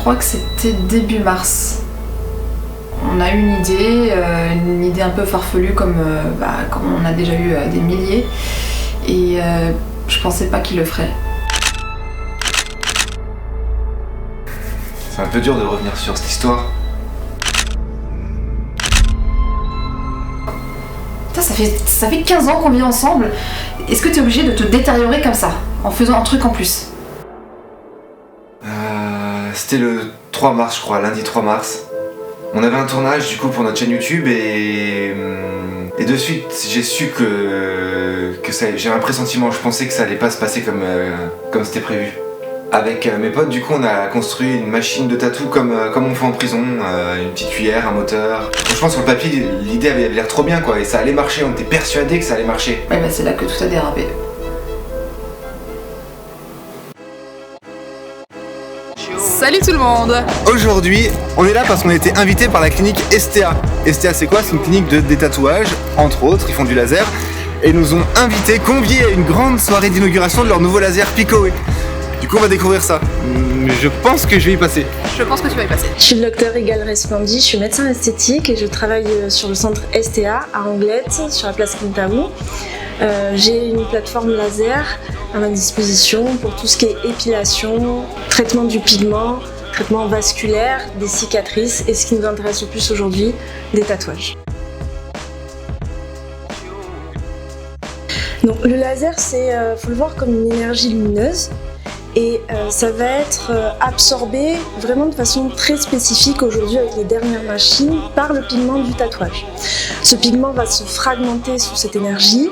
crois que c'était début mars. On a eu une idée un peu farfelue comme on a déjà eu des milliers. Et je pensais pas qu'il le ferait. C'est un peu dur de revenir sur cette histoire. Putain, ça fait 15 ans qu'on vit ensemble. Est-ce que t'es obligé de te détériorer comme ça, en faisant un truc en plus? C'était le 3 mars, je crois, lundi 3 mars. On avait un tournage du coup pour notre chaîne YouTube et de suite j'ai su que j'avais un pressentiment, je pensais que ça allait pas se passer comme c'était prévu. Avec mes potes, du coup, on a construit une machine de tatou comme on fait en prison, une petite cuillère, un moteur. Franchement, sur le papier, l'idée avait l'air trop bien, quoi, et ça allait marcher, on était persuadés que ça allait marcher. Ouais, bah c'est là que tout a dérapé. Salut tout le monde! Aujourd'hui, on est là parce qu'on a été invité par la clinique STA. STA, c'est quoi? C'est une clinique de détatouage, entre autres, ils font du laser, et nous ont conviés à une grande soirée d'inauguration de leur nouveau laser Pico. Du coup, on va découvrir ça. Je pense que je vais y passer. Je pense que tu vas y passer. Je suis le docteur Igal Resplendi, je suis médecin esthétique et je travaille sur le centre STA à Anglette, sur la place Kintaou. J'ai une plateforme laser à ma disposition pour tout ce qui est épilation, traitement du pigment, traitement vasculaire, des cicatrices et ce qui nous intéresse le plus aujourd'hui, des tatouages. Donc, le laser, faut le voir comme une énergie lumineuse. Et ça va être absorbé vraiment de façon très spécifique aujourd'hui avec les dernières machines par le pigment du tatouage. Ce pigment va se fragmenter sous cette énergie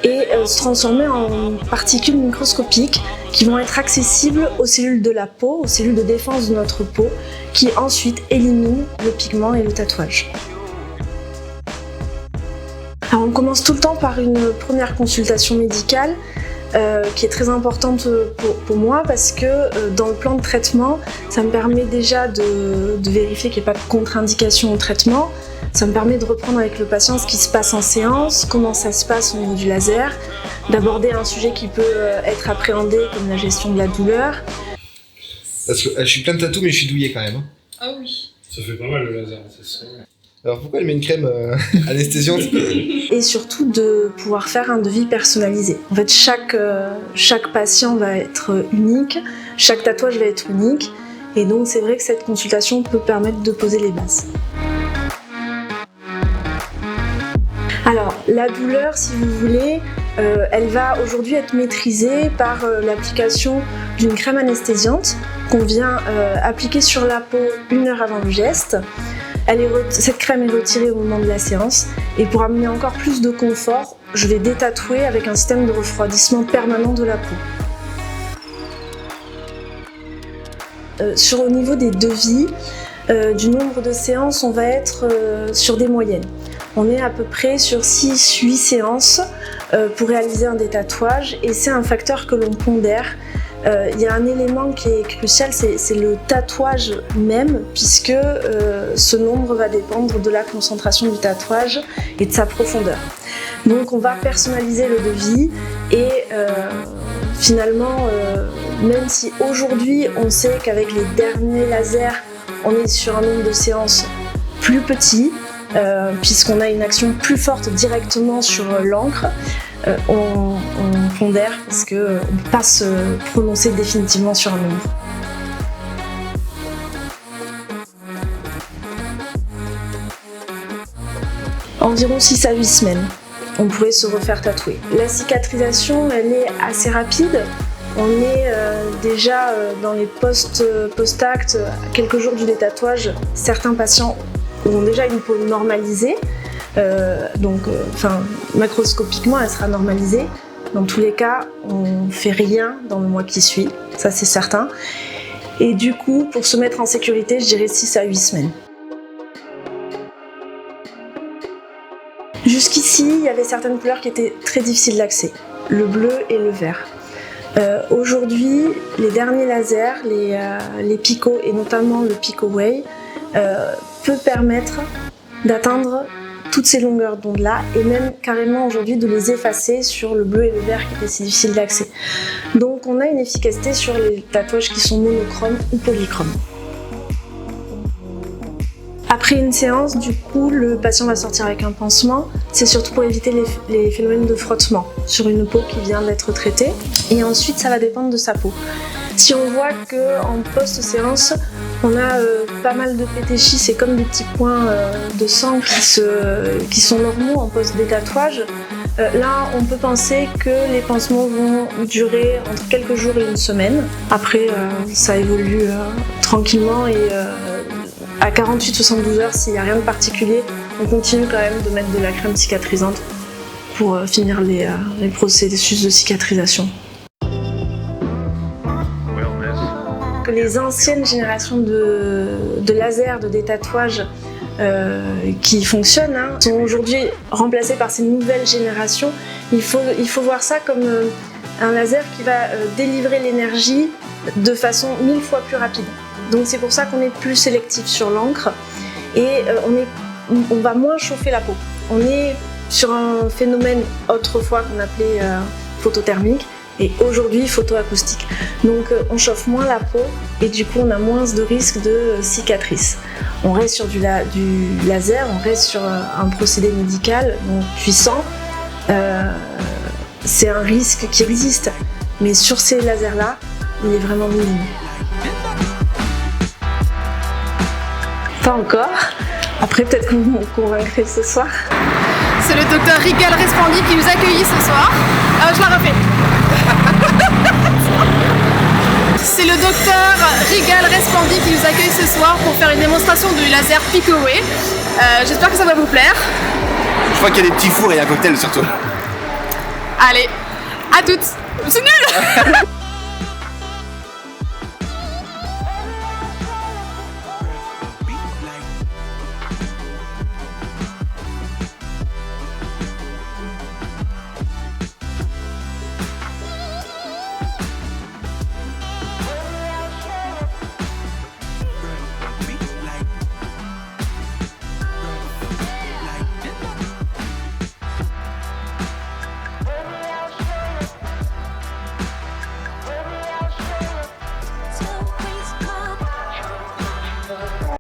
et se transformer en particules microscopiques qui vont être accessibles aux cellules de la peau, aux cellules de défense de notre peau, qui ensuite éliminent le pigment et le tatouage. Alors on commence tout le temps par une première consultation médicale qui est très importante pour moi parce que dans le plan de traitement, ça me permet déjà de vérifier qu'il n'y a pas de contre-indication au traitement. Ça me permet de reprendre avec le patient ce qui se passe en séance, comment ça se passe au niveau du laser, d'aborder un sujet qui peut être appréhendé comme la gestion de la douleur. Parce que je suis plein de tatous mais je suis douillé quand même. Ah oui. Ça fait pas mal le laser, c'est ça. Alors pourquoi elle met une crème anesthésiante? Et surtout de pouvoir faire un devis personnalisé. En fait, chaque patient va être unique, chaque tatouage va être unique, et donc c'est vrai que cette consultation peut permettre de poser les bases. Alors, la douleur, si vous voulez, elle va aujourd'hui être maîtrisée par l'application d'une crème anesthésiante qu'on vient appliquer sur la peau 1 heure avant le geste. Cette crème est retirée au moment de la séance et pour amener encore plus de confort, je vais détatouer avec un système de refroidissement permanent de la peau. Au niveau des devis, du nombre de séances, on va être sur des moyennes. On est à peu près sur 6-8 séances pour réaliser un détatouage et c'est un facteur que l'on pondère. Il y a un élément qui est crucial, c'est le tatouage même, puisque ce nombre va dépendre de la concentration du tatouage et de sa profondeur. Donc on va personnaliser le devis et finalement, même si aujourd'hui on sait qu'avec les derniers lasers, on est sur un nombre de séances plus petit, puisqu'on a une action plus forte directement sur l'encre, on pondère parce qu'on ne peut pas se prononcer définitivement sur un nombre. Environ 6 à 8 semaines, on pourrait se refaire tatouer. La cicatrisation, elle est assez rapide. On est déjà dans les post-actes, à quelques jours du détatouage. Certains patients ont déjà une peau normalisée. Macroscopiquement, elle sera normalisée. Dans tous les cas, on ne fait rien dans le mois qui suit, ça c'est certain. Et du coup, pour se mettre en sécurité, je dirais 6 à 8 semaines. Jusqu'ici, il y avait certaines couleurs qui étaient très difficiles d'accès, le bleu et le vert. Aujourd'hui, les derniers lasers, les Pico et notamment le Pico Way, peut permettre d'atteindre toutes ces longueurs d'onde-là et même carrément aujourd'hui de les effacer sur le bleu et le vert qui étaient si difficiles d'accès. Donc on a une efficacité sur les tatouages qui sont monochromes ou polychromes. Après une séance, du coup, le patient va sortir avec un pansement. C'est surtout pour éviter les phénomènes de frottement sur une peau qui vient d'être traitée. Et ensuite, ça va dépendre de sa peau. Si on voit qu'en post-séance, on a pas mal de pétéchis, c'est comme des petits points de sang qui sont normaux en post-détatouage, là, on peut penser que les pansements vont durer entre quelques jours et une semaine. Après, ça évolue tranquillement et à 48-72 heures, s'il n'y a rien de particulier, on continue quand même de mettre de la crème cicatrisante pour finir les processus de cicatrisation. Les anciennes générations de lasers, de détatouage qui fonctionnent, sont aujourd'hui remplacées par ces nouvelles générations. Il faut voir ça comme un laser qui va délivrer l'énergie de façon 1000 fois plus rapide. Donc c'est pour ça qu'on est plus sélectif sur l'encre et on va moins chauffer la peau. On est sur un phénomène autrefois qu'on appelait photothermique et aujourd'hui photoacoustique. Donc on chauffe moins la peau et du coup on a moins de risque de cicatrice. On reste sur du laser, on reste sur un procédé médical donc puissant. C'est un risque qui existe, mais sur ces lasers-là, il est vraiment minime. Pas encore. Après, peut-être que vous me convaincrez ce soir. C'est le docteur Rigal Resplendi qui nous accueille ce soir. Je la refais. C'est le docteur Rigal Resplendi qui nous accueille ce soir pour faire une démonstration du laser Picoway. J'espère que ça va vous plaire. Je crois qu'il y a des petits fours et un cocktail surtout. Allez, à toutes. C'est nul.